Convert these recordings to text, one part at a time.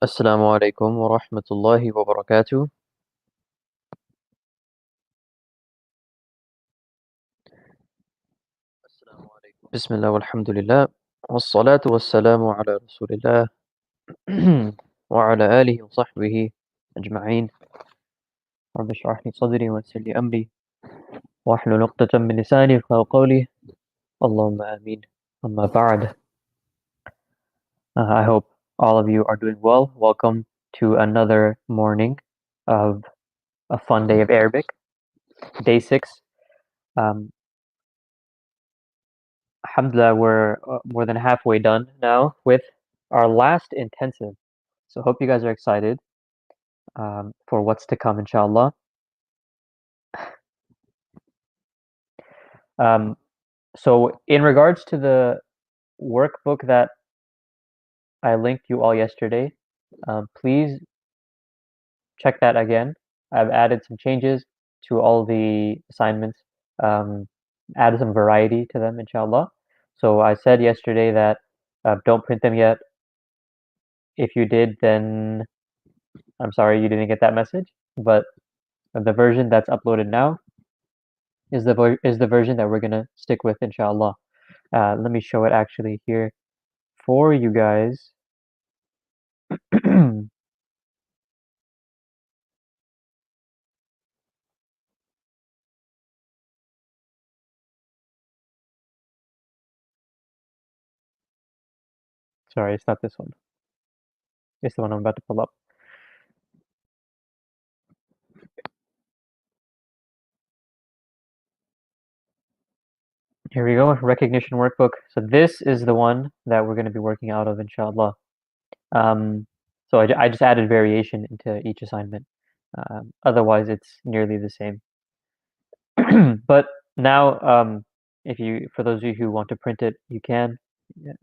السلام عليكم ورحمة الله وبركاته. بسم الله والحمد لله والصلاة والسلام على رسول الله وعلى آله وصحبه أجمعين. رب اشرح لي صدري ويسر لي أمري واحلل عقدة من لساني يفقهوا قولي. اللهم آمين. أما بعد, I hope all of you are doing well. Welcome to another morning of a fun day of Arabic, day 6. Um, Alhamdulillah, we're more than halfway done now with our last intensive. So hope you guys are excited for what's to come, inshallah. Um, so in regards to the workbook that I linked you all yesterday, please check that again. I've added some changes to all the assignments, added some variety to them, inshallah. So I said yesterday that don't print them yet. If you did, then I'm sorry you didn't get that message, but the version that's uploaded now is the version that we're gonna stick with, inshallah. Let me show it actually here for you guys. Sorry, it's not this one. It's the one I'm about to pull up. Here we go, recognition workbook. So this is the one that we're going to be working out of, inshallah. So I just added variation into each assignment. Otherwise, it's nearly the same. But now, for those of you who want to print it, you can.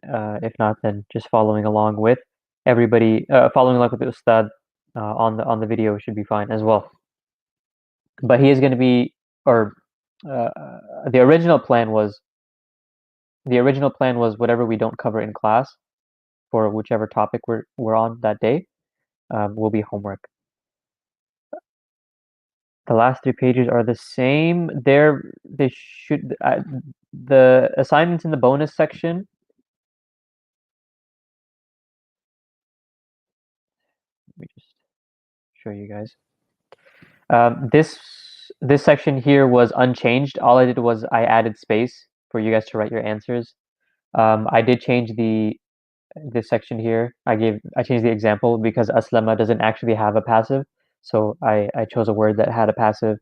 If not, then just following along with everybody, following along with the ustad on the video should be fine as well. But he is going to be, or uh, the original plan was whatever we don't cover in class for whichever topic we're on that day will be homework. The last 3 pages are the same. They should the assignments in the bonus section. Let me just show you guys. This section here was unchanged. All I did was I added space for you guys to write your answers. I did change this section here. I changed the example because aslama doesn't actually have a passive, so I chose a word that had a passive.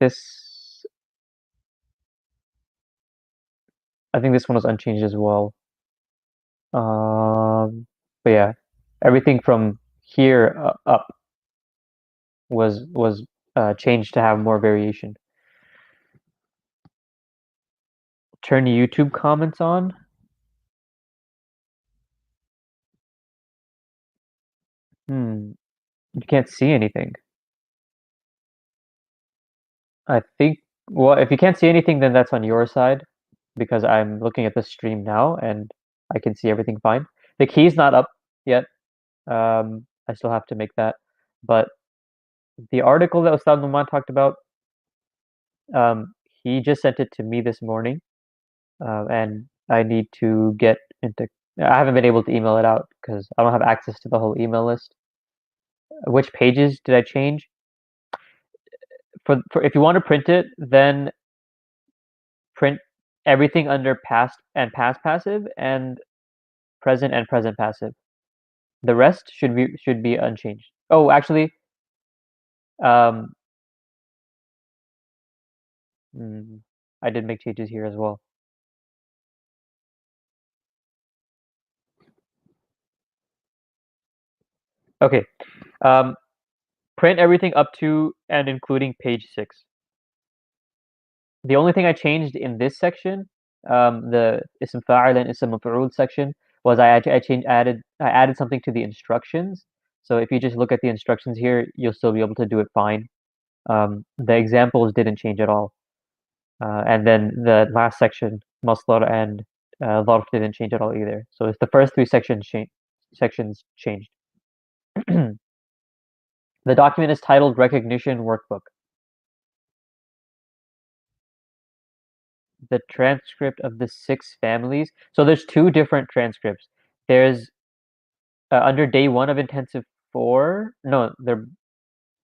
This I think this one was unchanged as well. But yeah, everything from here up was changed to have more variation. Turn YouTube comments on. You can't see anything. I think, well, if you can't see anything, then that's on your side because I'm looking at the stream now and I can see everything fine. The key's not up yet. I still have to make that. But the article that Ustad Numan talked about, he just sent it to me this morning, and I need to get into. I haven't been able to email it out because I don't have access to the whole email list. Which pages did I change? For if you want to print it, then print everything under past and past passive and present passive. The rest should be unchanged. Oh, actually, um, I did make changes here as well. Okay, print everything up to and including page 6. The only thing I changed in this section, the ism fa'il and ism maf'ul section, was I added something to the instructions. So if you just look at the instructions here, you'll still be able to do it fine. The examples didn't change at all. And then the last section, masdar and dharf didn't change at all either. So it's the first 3 sections changed. sections changed. The document is titled Recognition Workbook. The transcript of the 6 families. So there's 2 different transcripts. There's under day 1 of intensive 4. No,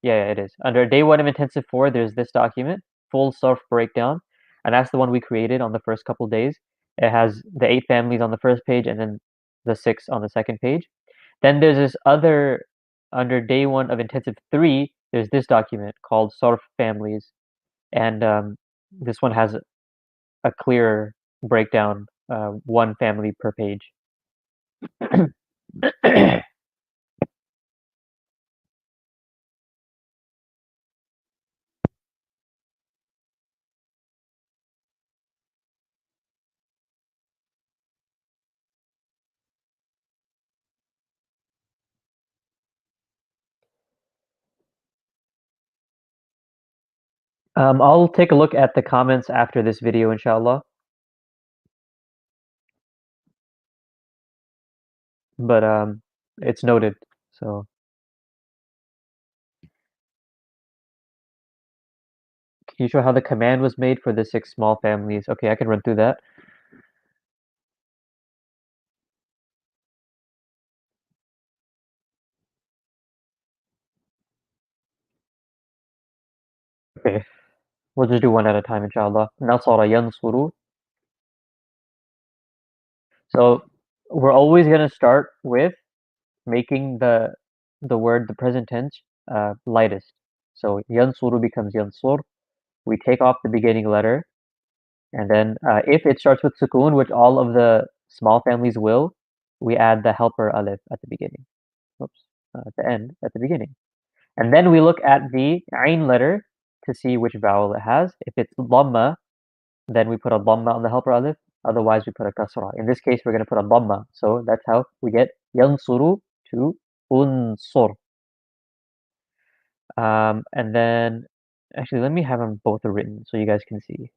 yeah, it is. Under day 1 of intensive 4, there's this document, full self breakdown, and that's the one we created on the first couple days. It has the 8 families on the first page and then the 6 on the second page. Then there's this other under day 1 of intensive 3, there's this document called Sarf Families, and this one has a clearer breakdown, 1 family per page. I'll take a look at the comments after this video, inshallah. But it's noted. So can you show how the command was made for the 6 small families? Okay, I can run through that. Okay, we'll just do one at a time, inshallah. Nasara yansuru. So we're always going to start with making the word, the present tense, lightest. So yansuru becomes yansur. We take off the beginning letter, and then if it starts with sukoon, which all of the small families will, we add the helper alif at the beginning. Oops, at the end, at the beginning. And then we look at the ain letter to see which vowel it has. If it's dhamma, then we put a dhamma on the helper alif. Otherwise, we put a kasra. In this case, we're going to put a dhamma. So that's how we get yansuru to unsur. And then, actually, let me have them both written so you guys can see.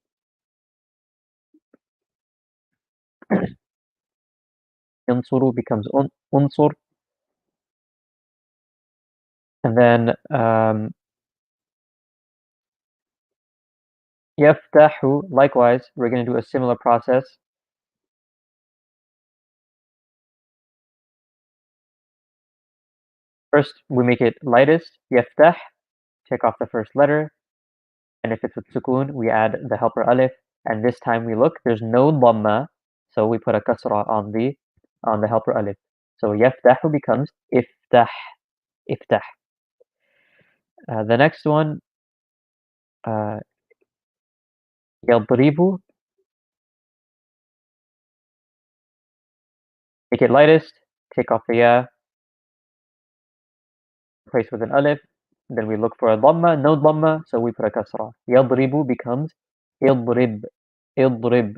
Yansuru becomes unsur. And then yaftahu, likewise, we're going to do a similar process. First, we make it lightest, yaftah, take off the first letter, and if it's with sukoon, we add the helper alif, and this time we look, there's no dhamma, so we put a kasra on the helper alif. So yaftahu becomes iftah, iftah. The next one, yadribu, make it lightest, take off the ya, replace with an alif, then we look for a dhamma, no dhamma, so we put a kasra. Yadribu becomes idrib, idrib.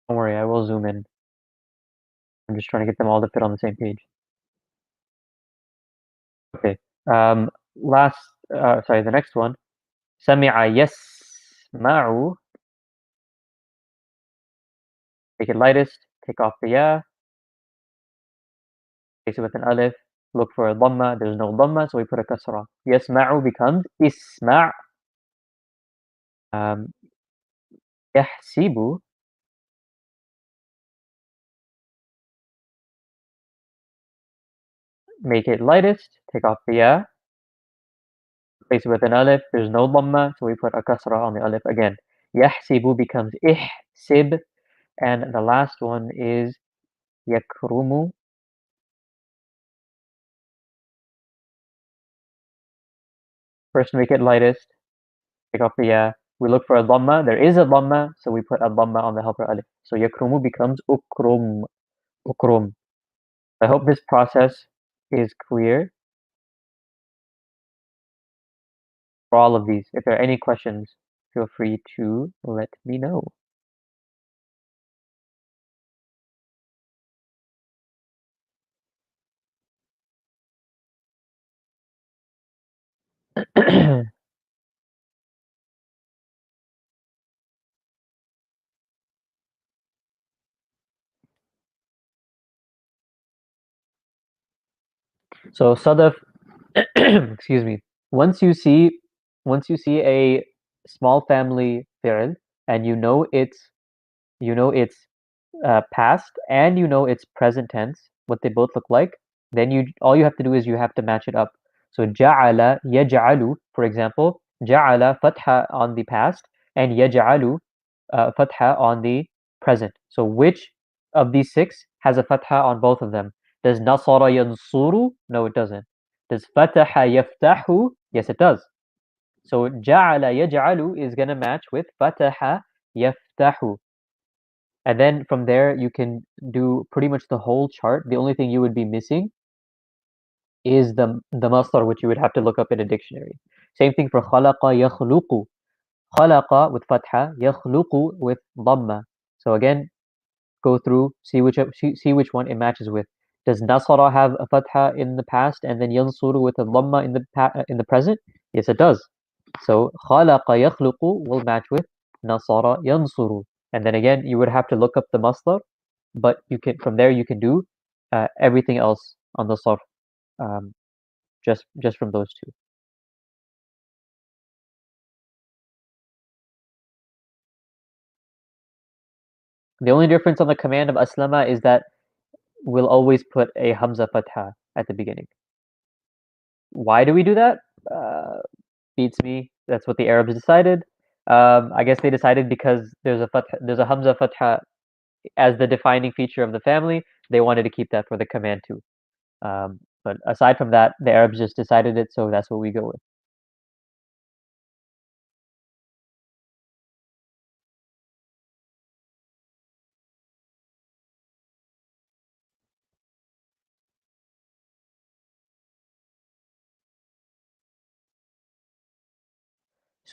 Don't worry, I will zoom in. I'm just trying to get them all to fit on the same page. Okay. The next one. Sami'a yasma'u. Make it lightest. Take off the ya. Place it with an alif. Look for a dhamma. There's no dhamma, so we put a kasra. Yasma'u becomes isma'. Yahsibu. Make it lightest. Take off the ya. Place it with an alif. There's no dhamma, so we put a kasra on the alif again. Yahsibu becomes ihsib. And the last one is yakrumu. First make it lightest. Take off the ya. We look for a dhamma. There is a dhamma, so we put a dhamma on the helper alif. So yakrumu becomes ukrum. Ukrum. I hope this process is clear for all of these. If there are any questions, feel free to let me know. So sadaf, excuse me. Once you see once you see a small family fi'l and you know it's past and you know its present tense, what they both look like, then you all you have to do is you have to match it up. So ja'ala yaj'alu, for example, ja'ala fatha on the past and yaj'alu fatha on the present. So which of these six has a fatha on both of them? Does nasara yansuru? No, it doesn't. Does fataha yaftahu? Yes, it does. So ja'ala yaj'alu is gonna match with fataha yaftahu. And then from there, you can do pretty much the whole chart. The only thing you would be missing is the masdar, which you would have to look up in a dictionary. Same thing for khalaqa yakhluqu. Khalaqa with fatha, yakhluqu with dhamma. So again, go through, see which one it matches with. Does nasara have a fatha in the past and then yansuru with a dhamma in the present? Yes, it does. So khalaqa yakhluqu will match with nasara yansuru. And then again, you would have to look up the masdar, but you can from there you can do everything else on the sarf, um, just from those two. The only difference on the command of aslama is that we'll always put a hamza fatha at the beginning. Why do we do that? Uh, Beats me. That's what the Arabs decided. I guess they decided because there's a hamza fatha as the defining feature of the family. They wanted to keep that for the command too. But aside from that, the Arabs just decided it, so that's what we go with.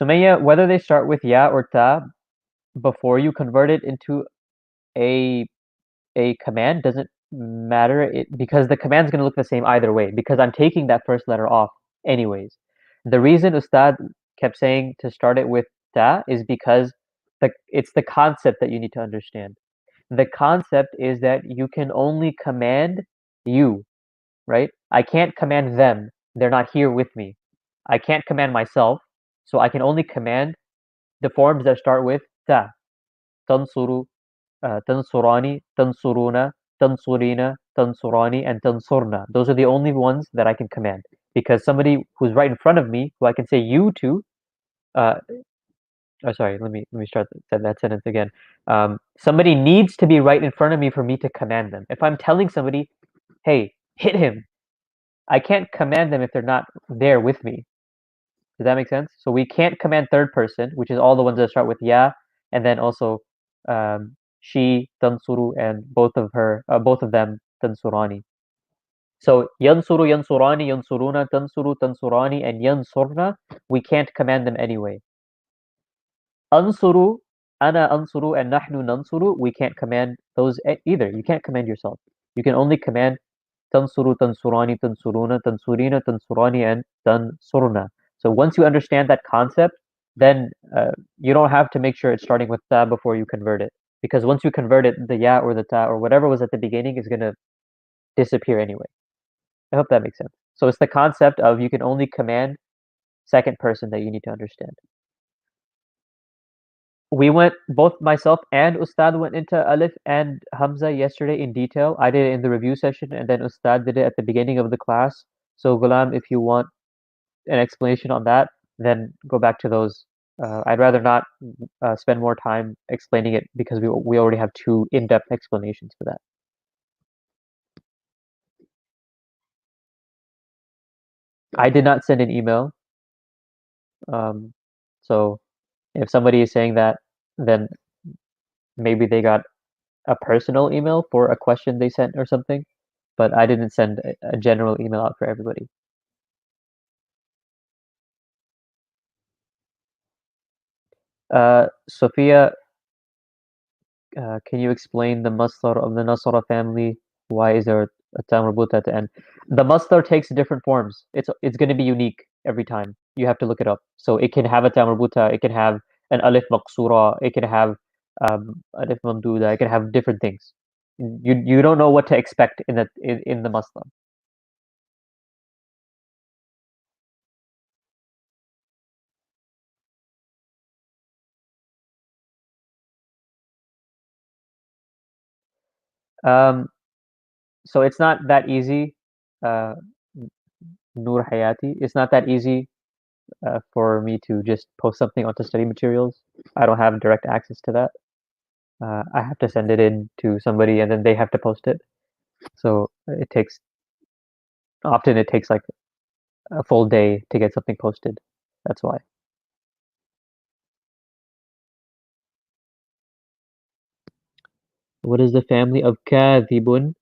Sumaya, whether they start with ya or ta before you convert it into a a command doesn't matter because the command's going to look the same either way because I'm taking that first letter off anyways. The reason Ustad kept saying to start it with ta is because it's the concept that you need to understand. The concept is that you can only command you, right? I can't command them. They're not here with me. I can't command myself, so I can only command the forms that start with ta. Tansuru, tansurani, tansuruna, tansurina, tansurani, and tansurna. Those are the only ones that I can command because somebody who's right in front of me, who I can say you to, uh, oh, sorry, let me start that sentence again. Somebody needs to be right in front of me for me to command them. If I'm telling somebody, hey, hit him, I can't command them if they're not there with me. Does that make sense? So we can't command third person, which is all the ones that start with ya, and then also she, tansuru, and both of them, tansurani. So yansuru, yansurani, yansuruna, tansuru, tansurani, and yansurna, we can't command them anyway. Ansuru, ana ansuru, and nahnu nansuru, we can't command those either. You can't command yourself. You can only command tansuru, tansurani, tansuruna, tansurina, tansurani, and tansurna. So once you understand that concept, then you don't have to make sure it's starting with ta before you convert it. Because once you convert it, the ya or the ta or whatever was at the beginning is going to disappear anyway. I hope that makes sense. So it's the concept of you can only command second person that you need to understand. We went, both myself and Ustad went into Alif and Hamza yesterday in detail. I did it in the review session and then Ustad did it at the beginning of the class. So Ghulam, if you want an explanation on that, then go back to those. I'd rather not spend more time explaining it because we already have two in-depth explanations for that. I did not send an email. Um, so if somebody is saying that, then maybe they got a personal email for a question they sent or something, but I didn't send a general email out for everybody. Sophia, can you explain the masdar of the Nasara family? Why is there a ta marbuta at the end? The masdar takes different forms. It's going to be unique every time. You have to look it up. So it can have a ta marbuta, it can have an alif maqsura, it can have alif mamduda, it can have different things. You don't know what to expect in the masdar. Um, so it's not that easy, uh, Nur Hayati. It's not that easy for me to just post something onto study materials. I don't have direct access to that. I have to send it in to somebody and then they have to post it. So often it takes like a full day to get something posted. That's why. What is the family of kadhibun?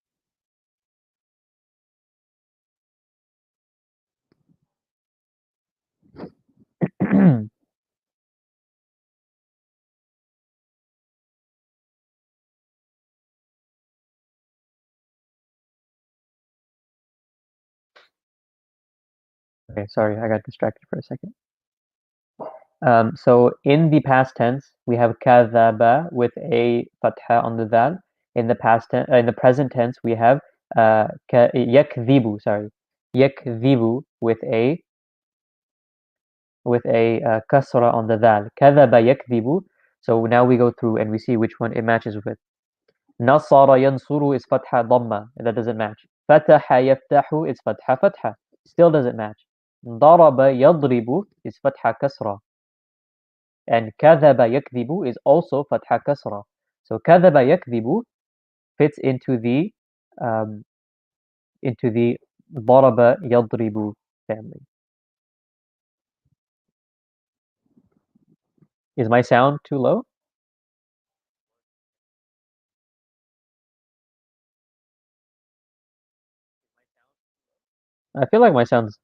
Okay, sorry, I got distracted for a second. So in the past tense, we have kadhaba with a fatha on the dal. In the present tense, we have yakdhibu, sorry, yakdhibu with a kasra on the dal. Kadhaba yakdhibu. So now we go through and we see which one it matches with. Nasara yansuru is fatha dhamma, and that doesn't match. Fataha yaftahu is fatha fatha, still doesn't match. Daraba yadribu is fatha kasra, and kadhaba yakdhibu is also fatha kasra. So kadhaba yakdhibu fits um, into the daraba yadribu family. Is my sound too low? I feel like my sound's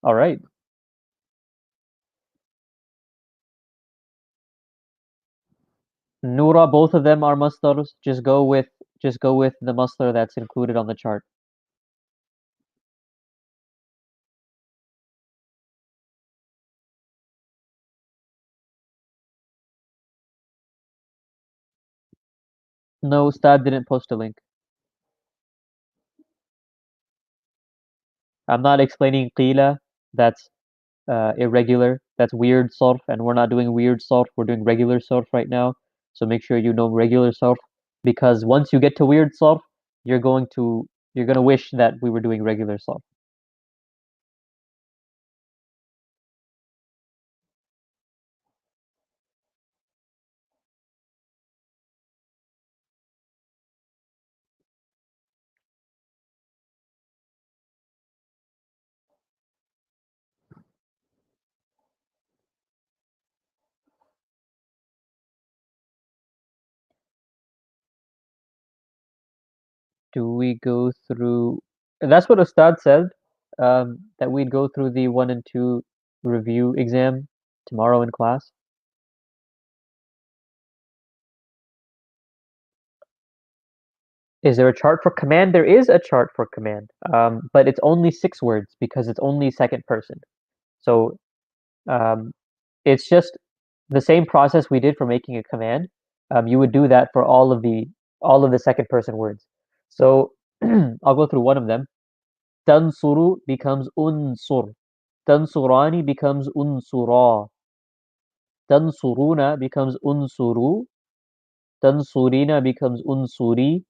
all right. Nura, both of them are masdars. Just go with the masdar that's included on the chart. No, Ustad didn't post a link. I'm not explaining qila. That's irregular. That's weird sarf, and we're not doing weird sarf. We're doing regular sarf right now. So make sure you know regular sarf, because once you get to weird sarf, you're going to you're gonna wish that we were doing regular sarf. Do we go through? That's what Ustad said. That we'd go through the 1 and 2 review exam tomorrow in class. Is there a chart for command? There is a chart for command, but it's only 6 words because it's only second person. So um, it's just the same process we did for making a command. You would do that for all of the second person words. So I'll go through one of them. Tansuru becomes unsur. Tansurani becomes unsura. Tansuruna becomes unsuru. Tansurina becomes unsuri.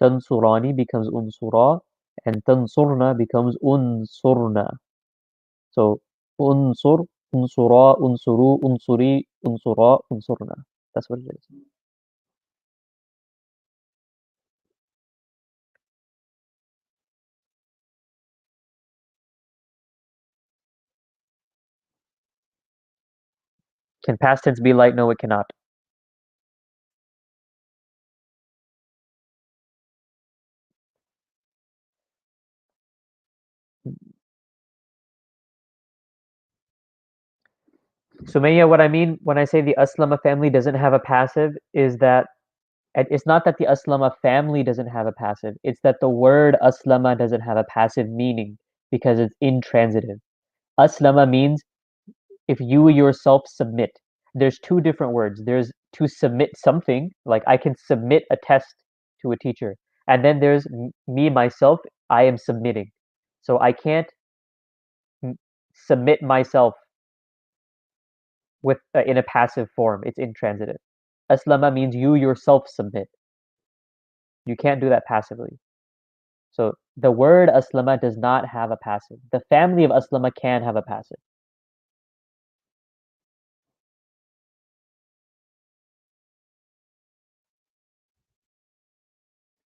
Tansurani becomes unsura. And tansurna becomes unsurna. So unsur, unsura, unsuru, unsuri, unsura, unsurna. That's what it is. Can past tense be light? No, it cannot. Sumaya, what I mean when I say the Aslama family doesn't have a passive is that it's not that the Aslama family doesn't have a passive. It's that the word Aslama doesn't have a passive meaning because it's intransitive. Aslama means if you yourself submit. There's two different words. There's to submit something, like I can submit a test to a teacher. And then there's me, myself, I am submitting. So I can't submit myself with in a passive form. It's intransitive. Aslama means you yourself submit. You can't do that passively. So the word aslama does not have a passive. The family of aslama can have a passive.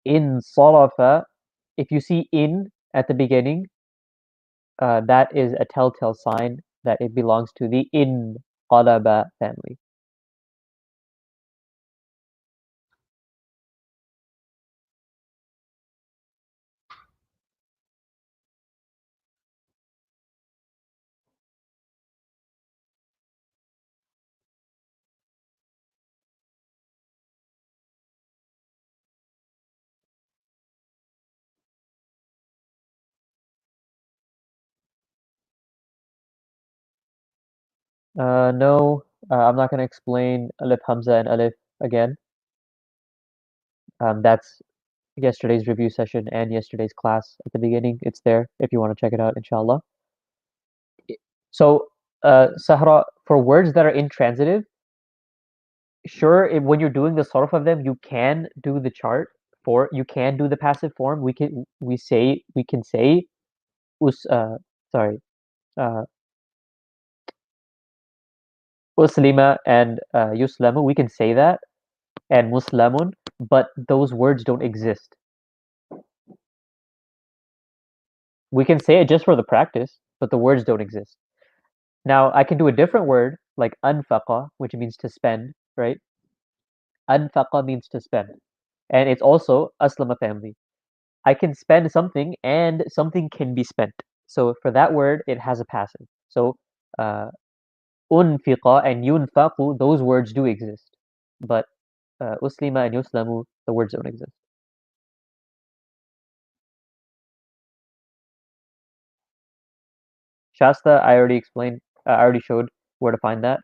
In sarafa, if you see in at the beginning, that is a telltale sign that it belongs to the in qalaba family. No, I'm not going to explain alif hamza and alif again. That's yesterday's review session and yesterday's class at the beginning. It's there if you want to check it out, inshallah. So, Sahra, for words that are intransitive, sure, when you're doing the sarf of them, you can do the chart for, you can do the passive form. We can say us, sorry, uh, uslima and yuslamu. We can say that and muslamun, but those words don't exist. We can say it just for the practice, but the words don't exist. Now, I can do a different word like anfaqa, which means to spend, right? Anfaqa means to spend. And it's also aslama family. I can spend something and something can be spent. So for that word, it has a passive. So uh, unfiqa and yunfaqu, those words do exist. But uslima and yuslamu, the words don't exist. Shasta, I already explained, I already showed where to find that.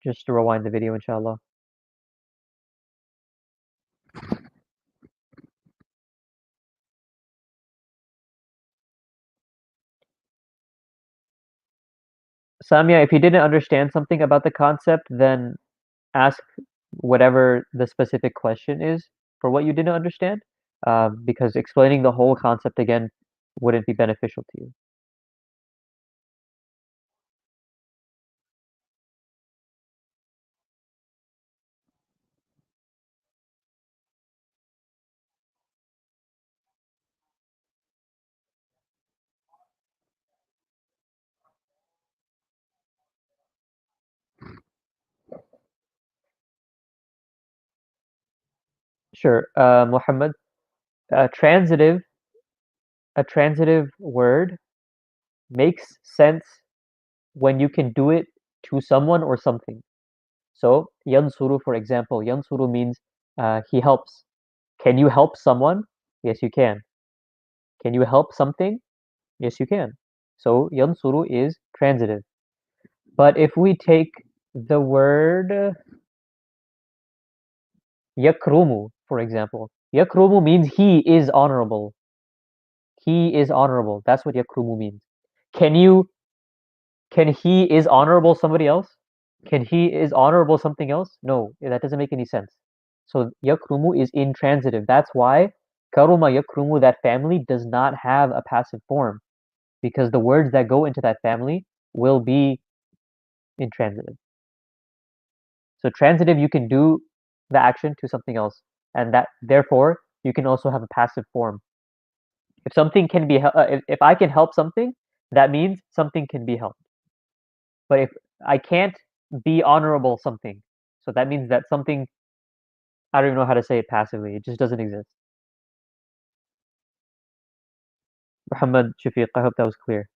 Just to rewind the video, inshallah. Samia, if you didn't understand something about the concept, then ask whatever the specific question is for what you didn't understand, because explaining the whole concept again wouldn't be beneficial to you. Sure, Muhammad. A transitive, a transitive word makes sense when you can do it to someone or something. So, yansuru, for example, yansuru means he helps. Can you help someone? Yes, you can. Can you help something? Yes, you can. So, yansuru is transitive. But if we take the word yakrumu, for example, yakrumu means he is honorable. He is honorable. That's what yakrumu means. Can you can he is honorable somebody else? Can he is honorable something else? No, that doesn't make any sense. So yakrumu is intransitive. That's why karuma yakrumu, that family, does not have a passive form because the words that go into that family will be intransitive. So transitive, you can do the action to something else, and that therefore you can also have a passive form. If something can be, if I can help something, that means something can be helped. But if I can't be honorable something, so that means that something, I don't even know how to say it passively. It just doesn't exist. Muhammad Shafiq, I hope that was clear.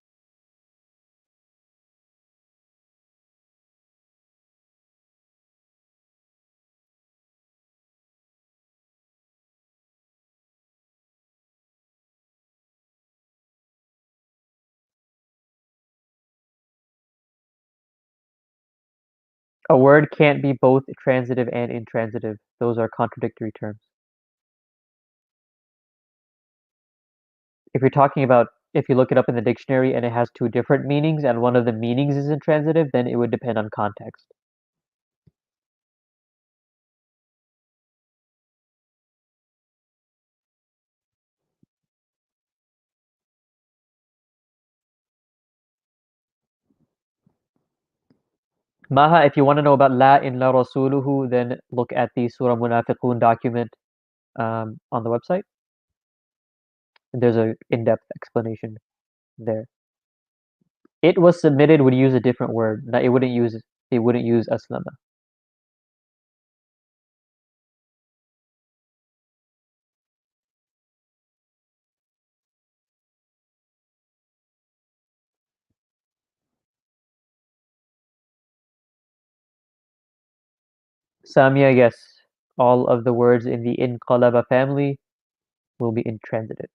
A word can't be both transitive and intransitive. Those are contradictory terms. If you're talking about if you look it up in the dictionary and it has two different meanings and one of the meanings is intransitive, then it would depend on context. Maha, if you want to know about La in La Rasuluhu, then look at the Surah Munafiqun document on the website. There's a in-depth explanation there. It was submitted would use a different word. It wouldn't use aslama. Samia, yes. All of the words in the inqalaba family will be intransitive.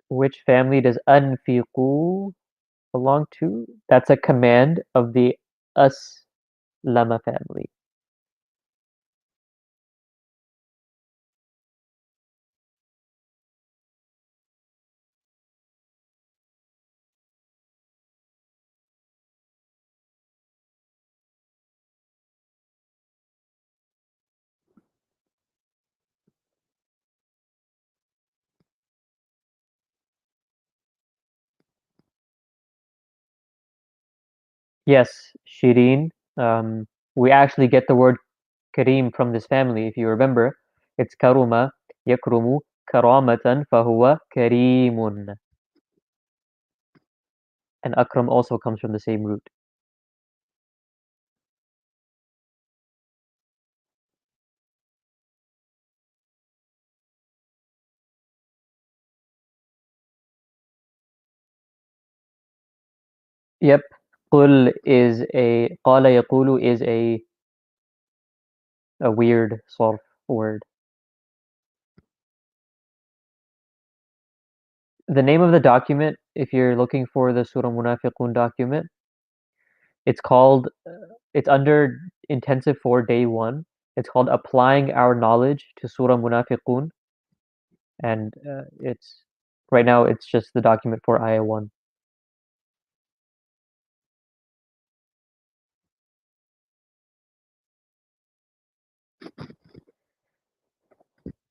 Which family does anfiqu belong to? That's a command of the aslama family. Yes, Shireen. We actually get the word Kareem from this family. If you remember, it's karuma, yakrumu, karamatan, fahuwa karimun. And akram also comes from the same root. Yep. Qul is a qala yaqulu is a weird sort of word. The name of the document, if you're looking for the Surah Munafiqun document, it's called it's under intensive for day 1. It's called Applying Our Knowledge to Surah Munafiqun, and it's right now it's just the document for ayah 1.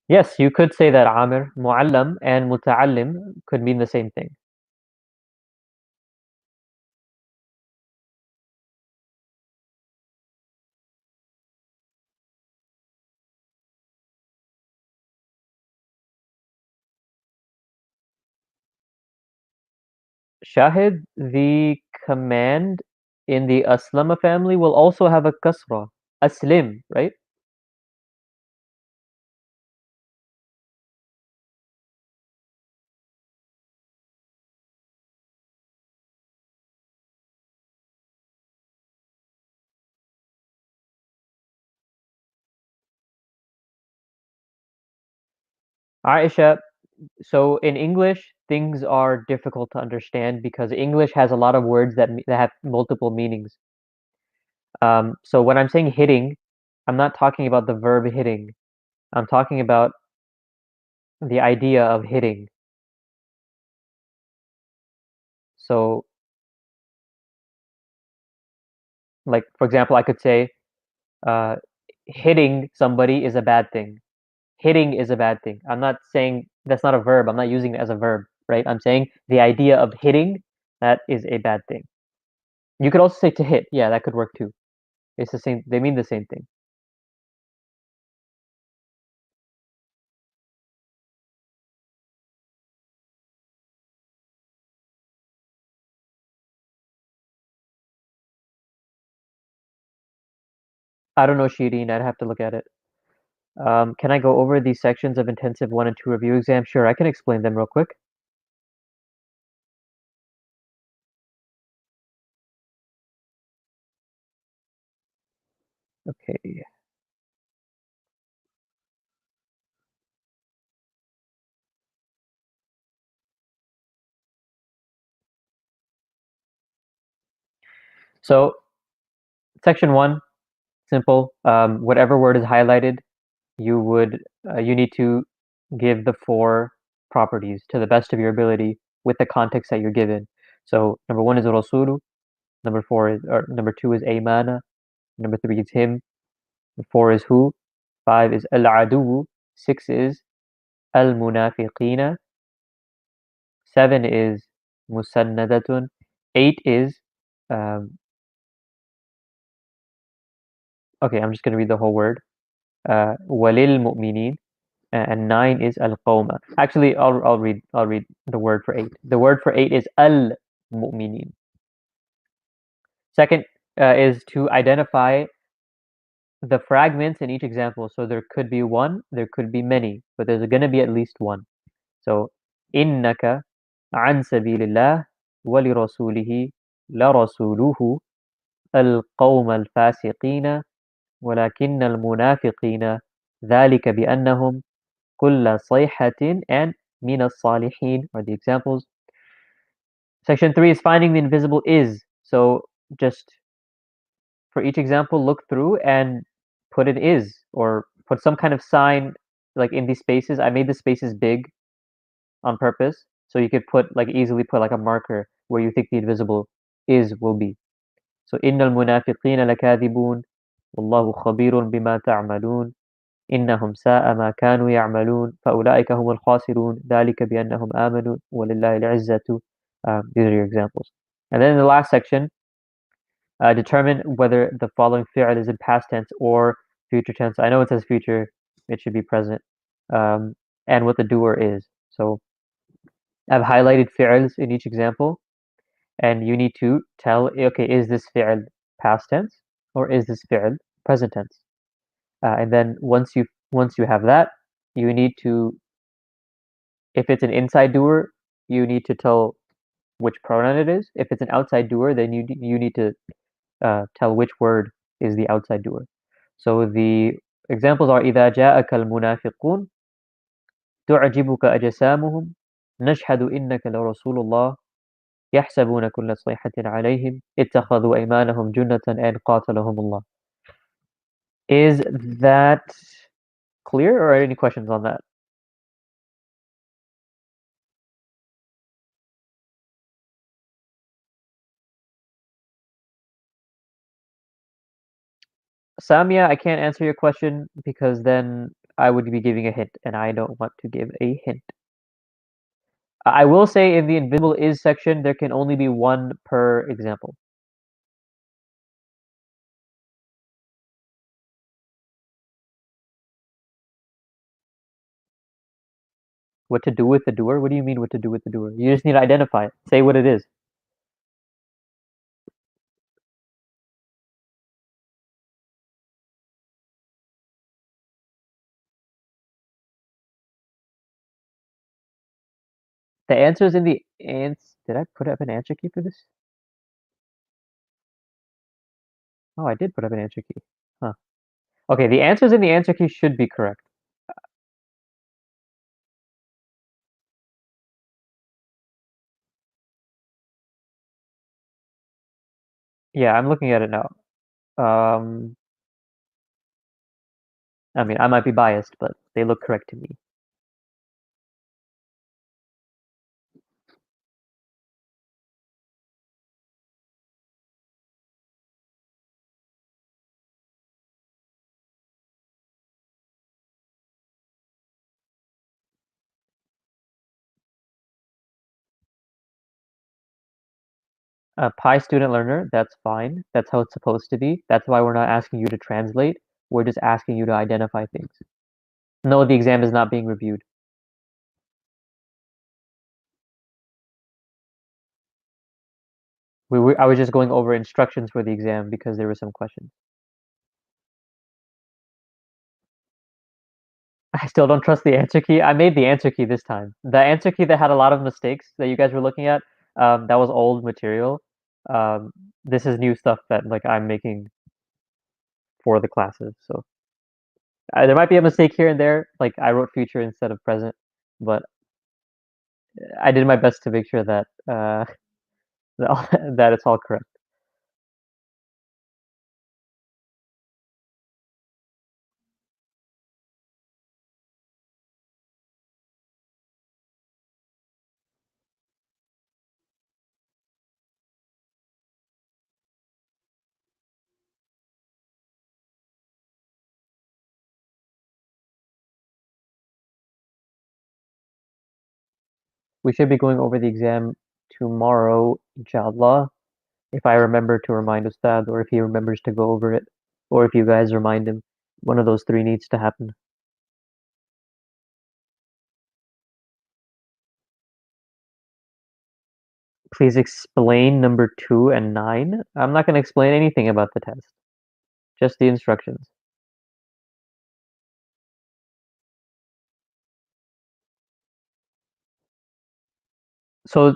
Yes, you could say that Amir, Muallam and Muta'allim could mean the same thing. Shahid, the command in the Aslama family will also have a kasra. Aslim, right? Aisha, so in English, things are difficult to understand because English has a lot of words that have multiple meanings. So when I'm saying hitting, I'm not talking about the verb hitting. I'm talking about the idea of hitting. So, like for example, I could say, uh, hitting somebody is a bad thing. Hitting is a bad thing. I'm not saying that's not a verb. I'm not using it as a verb, right? I'm saying the idea of hitting, that is a bad thing. You could also say to hit. Yeah, that could work too. It's the same. They mean the same thing. I don't know, Shireen. I'd have to look at it. Can I go over these sections of intensive 1 and 2 review exam? Sure, I can explain them real quick. Okay. So section one, simple. Whatever word is highlighted, you need to give the four properties to the best of your ability with the context that you're given. So number one is rasulu, number two is aymana, number three is him, four is who, five is al-adu, six is al-munafiqina, seven is musannadatun, eight is um, okay, I'm just gonna read the whole word. Walil mu'minin, and nine is al qawma. Actually, I'll read the word for eight. The word for eight is al mu'minin. Second is to identify the fragments in each example. So there could be one, there could be many, but there's going to be at least one. So innaka an sabilillah wa li rasulihi la rasuluhu al qawm al fasiqina ولكن المنافقين ذلك بأنهم كل صيحة and من الصالحين are the examples. Section 3 is finding the invisible is. So just for each example, look through and put an is or put some kind of sign like in these spaces. I made the spaces big on purpose so you could easily put like a marker where you think the invisible is will be. So إن المنافقين لكاذبون والله خبير بما تعملون إنهم ساء ما كانوا يعملون فأولئك هم الخاسرون ذلك بأنهم آمنوا ولله العزة. These are your examples. And then in the last section, determine whether the following fi'l is in past tense or future tense. I know it says future, it should be present. And what the doer is. So I've highlighted fi'ls in each example, and you need to tell, okay, is this fi'l past tense or is this fi'l present tense? And then once you have that, you need to, if it's an inside doer, you need to tell which pronoun it is. If it's an outside doer, then you need to tell which word is the outside doer. So the examples are إذا جاءك المنافقون تعجبك أجسامهم نشهد إنك لرسول الله يحسبون كل صيحة عليهم اتخذوا أيمانهم جنة and قاتلهم الله. Is that clear or any questions on that? Samia, I can't answer your question because then I would be giving a hint, and I don't want to give a hint. I will say in the invisible is section, there can only be one per example. What to do with the doer? What do you mean what to do with the doer? You just need to identify it. Say what it is. The answer is in the ans. Did I put up an answer key for this? Oh, I did put up an answer key. Huh. Okay, the answers in the answer key should be correct. Yeah, I'm looking at it now. Um, I mean, I might be biased, but they look correct to me. Pi student learner, that's fine. That's how it's supposed to be. That's why we're not asking you to translate. We're just asking you to identify things. No, the exam is not being reviewed. I was just going over instructions for the exam because there were some questions. I still don't trust the answer key. I made the answer key this time. The answer key that had a lot of mistakes that you guys were looking at, that was old material. This is new stuff that like I'm making for the classes. So there might be a mistake here and there. Like I wrote future instead of present, but I did my best to make sure that that it's all correct. We should be going over the exam tomorrow, inshallah, if I remember to remind Ustad, or if he remembers to go over it, or if you guys remind him. One of those three needs to happen. Please explain number 2 and 9. I'm not going to explain anything about the test, just the instructions. So,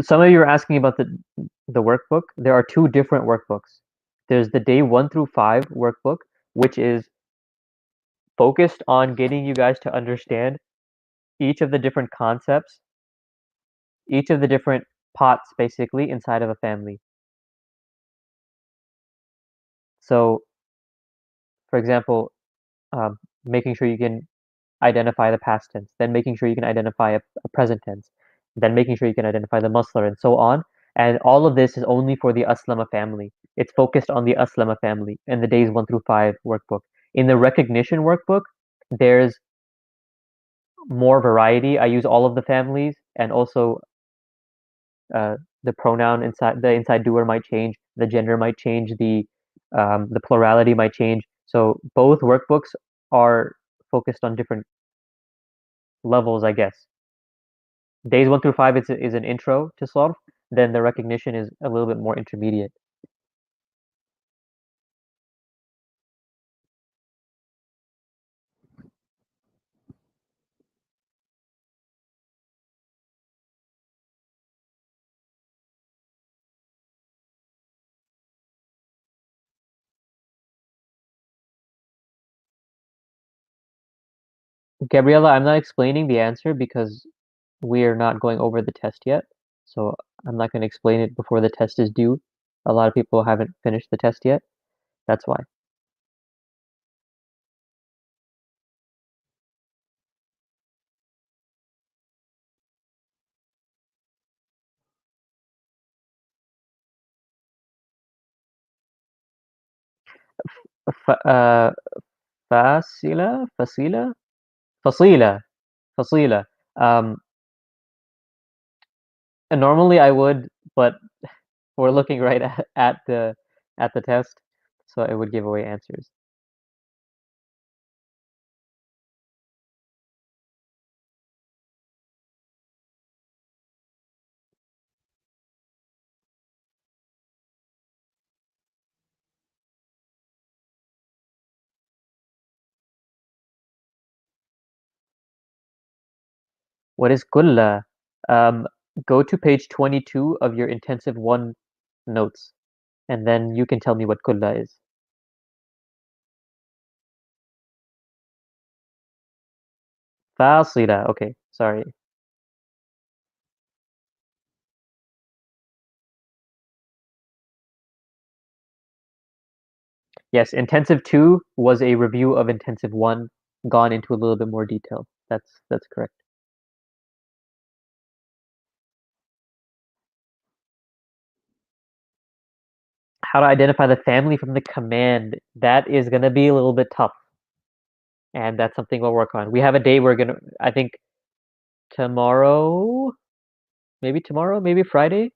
some of you are asking about the workbook. There are two different workbooks. There's the day 1 through 5 workbook, which is focused on getting you guys to understand each of the different concepts, each of the different pots basically inside of a family. So, for example, making sure you can identify the past tense, then making sure you can identify a present tense, then making sure you can identify the masdar, and so on. And all of this is only for the Aslama family. It's focused on the Aslama family in the days 1 through 5 workbook. In the recognition workbook, there's more variety. I use all of the families, and also uh, the pronoun inside the inside doer might change, the gender might change, the plurality might change. So both workbooks are focused on different levels, I guess. Days 1 through 5 is an intro to solve. Then the recognition is a little bit more intermediate. Gabriella, I'm not explaining the answer because we're not going over the test yet. So I'm not going to explain it before the test is due. A lot of people haven't finished the test yet. That's why. F- uh, fasila, fasila, fasila. Um, and normally I would, but we're looking right at the test, so it would give away answers. What is kulla? Um, Go to page 22 of your intensive one notes, and then you can tell me what kulla is. Fasila. Okay, sorry. Yes, intensive two was a review of intensive one, gone into a little bit more detail. That's correct. How to identify the family from the command. That is gonna be a little bit tough, and that's something we'll work on. We have a day we're gonna. I think tomorrow, maybe Friday.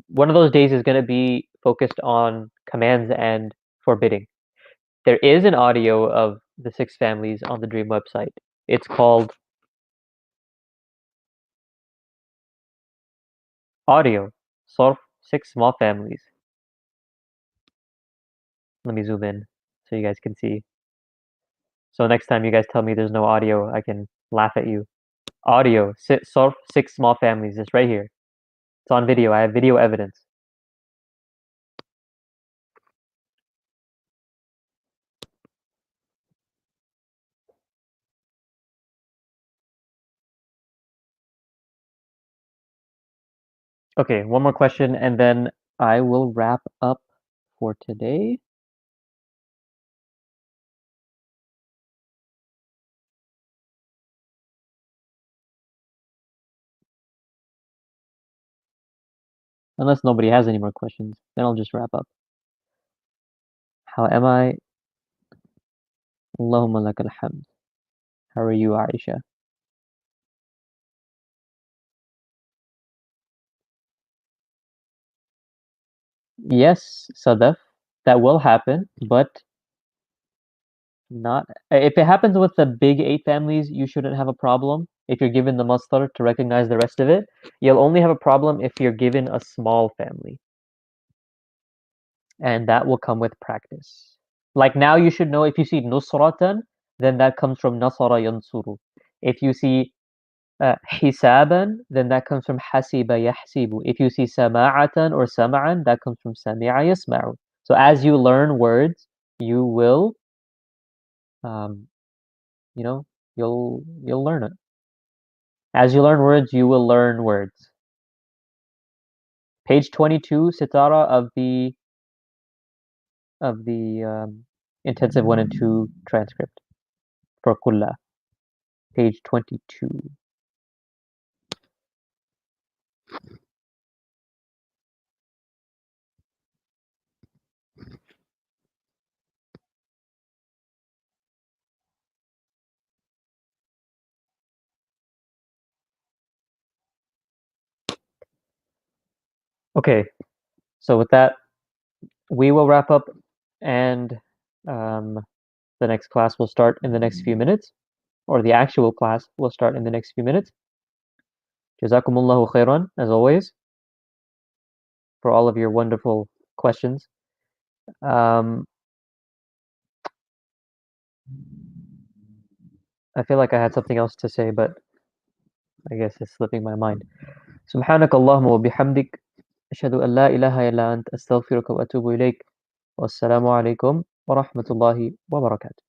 One of those days is gonna be focused on commands and forbidding. There is an audio of the six families on the Dream website. It's called Audio Solve Six Small Families. Let me zoom in so you guys can see. So next time you guys tell me there's no audio, I can laugh at you. Audio solve six small families. It's right here. It's on video. I have video evidence. Okay, one more question and then I will wrap up for today. Unless nobody has any more questions, then I'll just wrap up. How am I? Allahumma lakal hamd. How are you, Aisha? Yes, Sadaf, that will happen, but not if it happens with the big eight families, you shouldn't have a problem. If you're given the masdar to recognize the rest of it, you'll only have a problem if you're given a small family, and that will come with practice. Like now, you should know if you see nusratan, then that comes from nasara yansuru. If you see hisaban, then that comes from hasiba yahsibu. If you see sama'atan or sama'an, that comes from sami'a yasma'u. So as you learn words, you will, um, you know, you'll learn it. As you learn words, you will learn words. Page 22, sitara of the intensive 1 and 2 transcript for kulla. Page 22. Okay, so with that, we will wrap up, and um, the next class will start in the next few minutes, or the actual class will start in the next few minutes. Jazakumullahu khairan, as always, for all of your wonderful questions. Um, I feel like I had something else to say, but I guess it's slipping my mind. سبحانك اللهم وبحمدك أشهد أن لا إله إلا أنت أستغفرك وأتوب إليك والسلام عليكم ورحمة الله وبركاته.